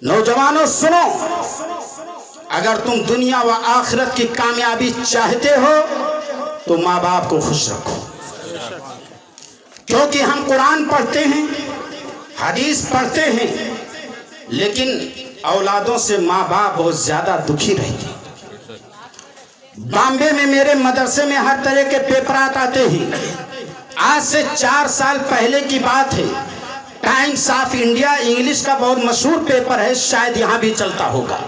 नौजवानों सुनो, अगर तुम दुनिया व आखिरत की कामयाबी चाहते हो तो माँ बाप को खुश रखो, क्योंकि हम कुरान पढ़ते हैं, हदीस पढ़ते हैं, लेकिन औलादों से माँ बाप बहुत ज्यादा दुखी रहते हैं। बॉम्बे में मेरे मदरसे में हर तरह के पेपरात आते हैं। आज से 4 साल पहले की बात है। टाइम्स ऑफ इंडिया इंग्लिश का बहुत मशहूर पेपर है, शायद यहां भी चलता होगा।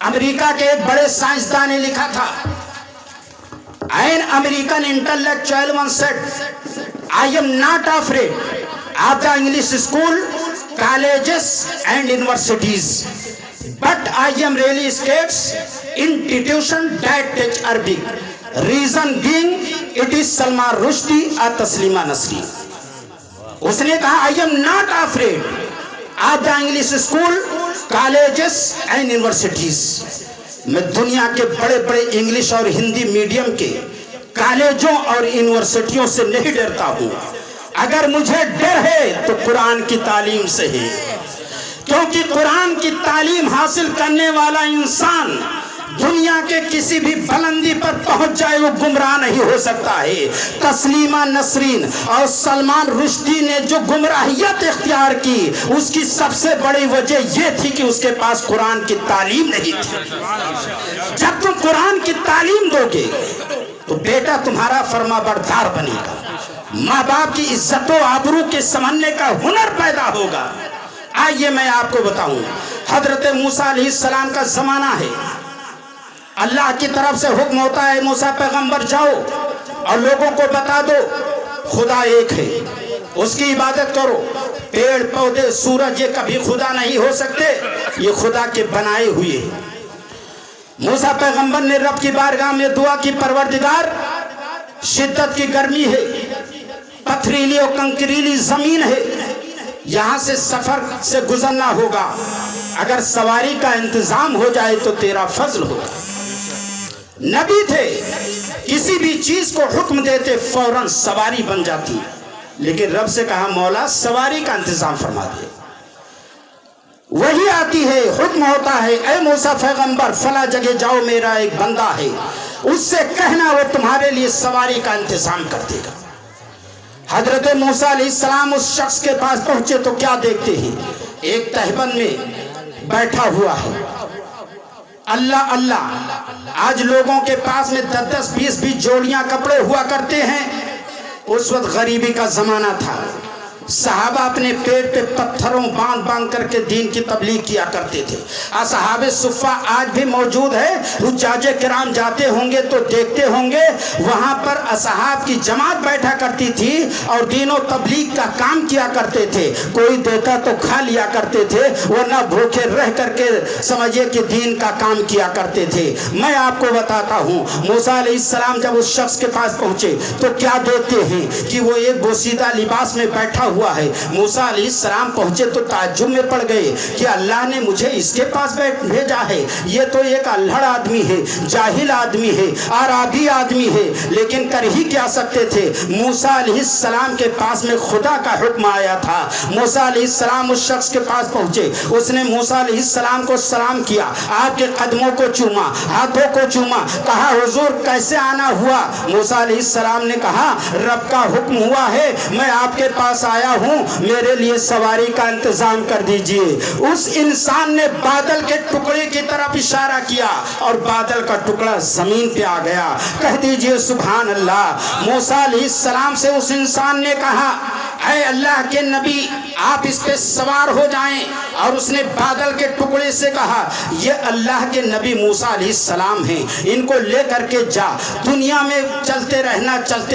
अमेरिका के एक बड़े साइंसदान ने लिखा था, an American intellectual once said, I am not afraid of the English school, colleges and universities, but I am really scared institution that teach Arabic. Reason being, it is Salman Rushdie or Taslima Nasri. उसने कहा, I am not afraid of the English school, colleges and universities. मैं दुनिया के बड़े बड़े English और Hindi medium के कॉलेजों और यूनिवर्सिटियों से नहीं डरता हूँ। अगर मुझे डर है तो कुरान की तालीम से है, क्योंकि कुरान की तालीम हासिल करने वाला इंसान दुनिया के किसी भी बुलंदी पर पहुंच जाए वो गुमराह नहीं हो सकता है। तस्लीमा नसरीन और सलमान रुश्दी ने जो गुमराहियत इख्तियार की, उसकी सबसे बड़ी वजह ये थी कि उसके पास कुरान की तालीम नहीं थी। जब तुम कुरान की तालीम दोगे तो बेटा तुम्हारा फरमाबरदार बनेगा, माँ बाप की इज्जत व आबरू के समझने का हुनर पैदा होगा। आइए मैं आपको बताऊं, हजरत मूसा अलैहिस्सलाम का जमाना है। अल्लाह की तरफ से हुक्म होता है, मूसा पैगंबर जाओ और लोगों को बता दो खुदा एक है, उसकी इबादत करो। पेड़ पौधे सूरज ये कभी खुदा नहीं हो सकते, ये खुदा के बनाए हुए हैं। मूसा पैगंबर ने रब की बारगाह में दुआ की, परवरदिगार शिद्दत की गर्मी है, पथरीली और कंकरीली जमीन है, यहाँ से सफर से गुजरना होगा, अगर सवारी का इंतजाम हो जाए तो तेरा फजल होगा। नबी थे, किसी भी चीज को हुक्म देते फौरन सवारी बन जाती, लेकिन रब से कहा मौला सवारी का इंतजाम फरमा दे। वही आती है, हुक्म होता है, ऐ मूसा पैगंबर फला जगह जाओ, मेरा एक बंदा है, उससे कहना वो तुम्हारे लिए सवारी का इंतजाम कर देगा। हजरत मूसा अलैहिस्सलाम उस शख्स के पास पहुंचे तो क्या देखते हैं, एक तहबंद में बैठा हुआ है। अल्लाह अल्लाह, आज लोगों के पास में 10-10, 20-20 जोड़ियां कपड़े हुआ करते हैं। उस वक्त गरीबी का जमाना था। सहाबा अपने पेट पे पत्थरों बांध बांध करके दीन की तबलीग किया करते थे। असहाबे सुफ़ा आज भी मौजूद है, हुज्जाजे किराम जाते होंगे तो देखते होंगे, वहां पर असहाब की जमात बैठा करती थी और दीन और तबलीग का काम किया करते थे। कोई देता तो खा लिया करते थे, वरना भूखे रह करके समझिए कि दीन का काम किया करते थे। मैं आपको बताता हूँ, मूसा अलैहिस्सलाम जब उस शख्स के पास पहुंचे तो क्या देखते हैं कि वो एक बोसीदा लिबास में बैठा हुआ है। मूसा अलैहिस्सलाम पहुंचे तो ताज्जुब में पड़ गए कि अल्लाह ने मुझे इसके पास भेजा है, ये तो एक अल्हड़ आदमी है, जाहिल आदमी है, आराबी आदमी है, लेकिन कर ही क्या सकते थे। मूसा अलैहिस्सलाम के पास में खुदा का हुक्म आया था। मूसा अलैहिस्सलाम उस शख्स के पास पहुंचे, उसने मूसा अलैहिस्सलाम को सलाम किया, आपके कदमों को चूमा, हाथों को चूमा, कहा हुजूर कैसे आना हुआ। मूसा अलैहिस्सलाम ने कहा रब का हुक्म हुआ है, मैं आपके पास आया हूं, मेरे लिए सवारी का इंतजाम कर दीजिए। उस इंसान ने बादल के टुकड़े की तरफ इशारा किया और बादल का टुकड़ा जमीन पे आ गया। कह दीजिए सुभान अल्लाह। मूसा अलैहिस्सलाम से उस इंसान ने कहा, ऐ अल्लाह के नबी आप इस पे सवार हो जाएं, और उसने बादल के टुकड़े से कहा ये अल्लाह के नबी मूसा अलैहिस्सलाम हैं, इनको लेकर के जा, दुनिया में चलते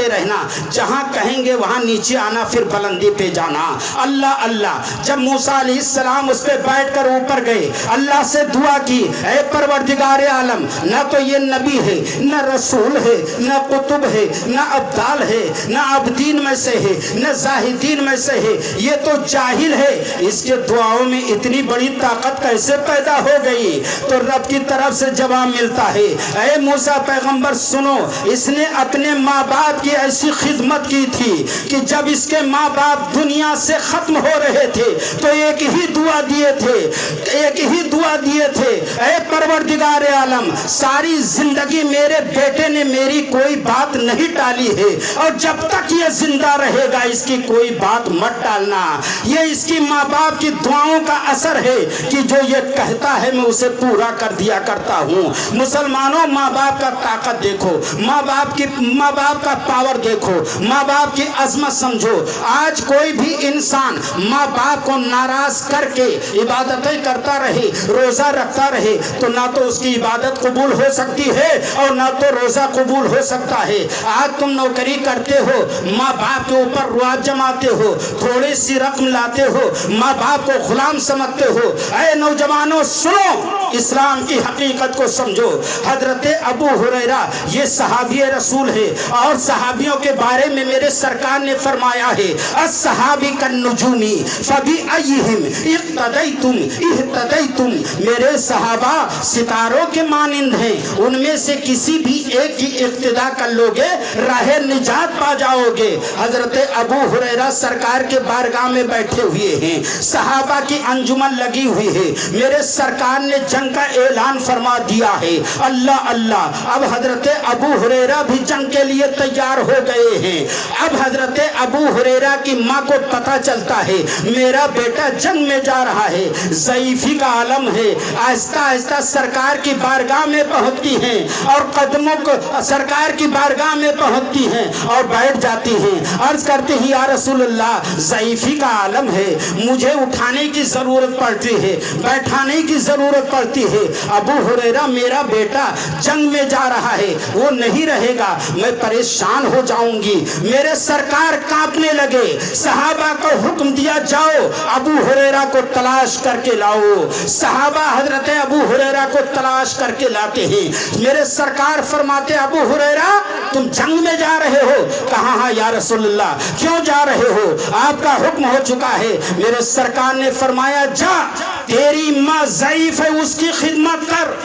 रहना, जहां कहेंगे वहां नीचे आना, फिर बुलंदी पे जाना। अल्लाह अल्लाह। जब मूसा अलैहिस्सलाम उस पे बैठकर ऊपर गए, अल्लाह से दुआ की, ऐ परवरदिगार आलम, न तो ये नबी है, न रसूल है, न कुतुब है, न अब्दाल है, न अब्दीन में से है, न जाहिद मुजाहिदीन में से है, ये तो जाहिल है, इसके दुआओं में इतनी बड़ी ताकत कैसे पैदा हो गई? तो रब की तरफ से जवाब मिलता है, ऐ मूसा पैगंबर सुनो, इसने अपने माँ बाप की ऐसी खिदमत की थी कि जब इसके माँ बाप दुनिया से खत्म हो रहे थे तो एक ही दुआ दिए थे, ऐ परवरदिगार आलम, सारी जिंदगी मेरे बेटे ने मेरी कोई बात नहीं टाली है और जब तक ये जिंदा रहेगा इसकी कोई बात मत टालना। ये इसकी माँ बाप की दुआओं का असर है कि जो ये कहता है मैं उसे पूरा कर दिया करता हूँ। मुसलमानों, माँ बाप का ताकत देखो, माँ बाप का पावर देखो, माँ बाप की अजमत समझो। आज कोई भी इंसान माँ बाप को नाराज करके इबादतें करता रहे, रोजा रखता रहे, तो ना तो उसकी इबादत कबूल हो सकती है और ना तो रोजा कबूल हो सकता है। आज तुम नौकरी करते हो, माँ बाप के ऊपर रुआब जमाते हो, थोड़ी सी रकम लाते हो, माँ बाप को गुलाम समझते हो। ऐ नौजवानों सुनो, इस्लाम की हकीकत को समझो। हजरत अबू हुरैरा ये सहाबी रसूल है और सहाबियों के बारे में मेरे सरकार ने फरमाया है, अस्सहाबी कन्नुजूमी फबी अय्यिहिम इक्तदैतुम इह्तदैतुम। मेरे सहाबा सितारों के मानिंद हैं, उनमें से किसी भी एक की इक्तिदा कर लोगे राह निजात पा जाओगे। हजरत अबू हुरैरा सरकार के बारगाह में बैठे हुए हैं, सहाबा की अंजुमन लगी हुई है, मेरे सरकार ने जंग का ऐलान फरमा दिया है। अल्लाह अल्लाह, अब हजरत अबू हुरैरा भी जंग के लिए तैयार हो गए हैं। अब हजरत अबू हुरैरा की माँ को पता चलता है मेरा बेटा जंग में जा रहा है, ज़ईफ़ी का आलम है। आहिस्ता आहिस्ता सरकार की बारगाह में पहुंचती हैं और कदमों को सरकार की बारगाह में पहुंचती हैं और बैठ जाती हैं। अर्ज करती हैं, या रसूलल्लाह, ज़ईफ़ी का आलम है, मुझे उठाने की जरूरत पड़ती है, बैठाने की जरूरत पड़ती है। अबू हुरैरा मेरा बेटा जंग में जा रहा है, वो नहीं रहेगा, मैं परेशान हो जाऊंगी। मेरे सरकार कांपने लगे, सहाबा को हुक्म दिया जाओ अबू हुरैरा को तलाश करके लाओ। सहाबा हजरत अबू हुरैरा को तलाश करके लाते हैं। मेरे सरकार फरमाते, अबू हुरैरा तुम जंग में जा रहे हो? कहा हाँ या रसूलल्लाह। क्यों जा रहे हो? आपका हुक्म हो चुका है। मेरे सरकार ने फरमाया, जा, तेरी माँ ज़ईफ़ है, उसकी खिदमत कर,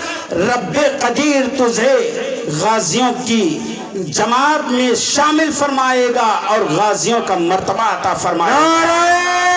रब्बे कदीर तुझे गाजियों की जमात में शामिल फरमाएगा और गाजियों का मर्तबा अता फरमाएगा।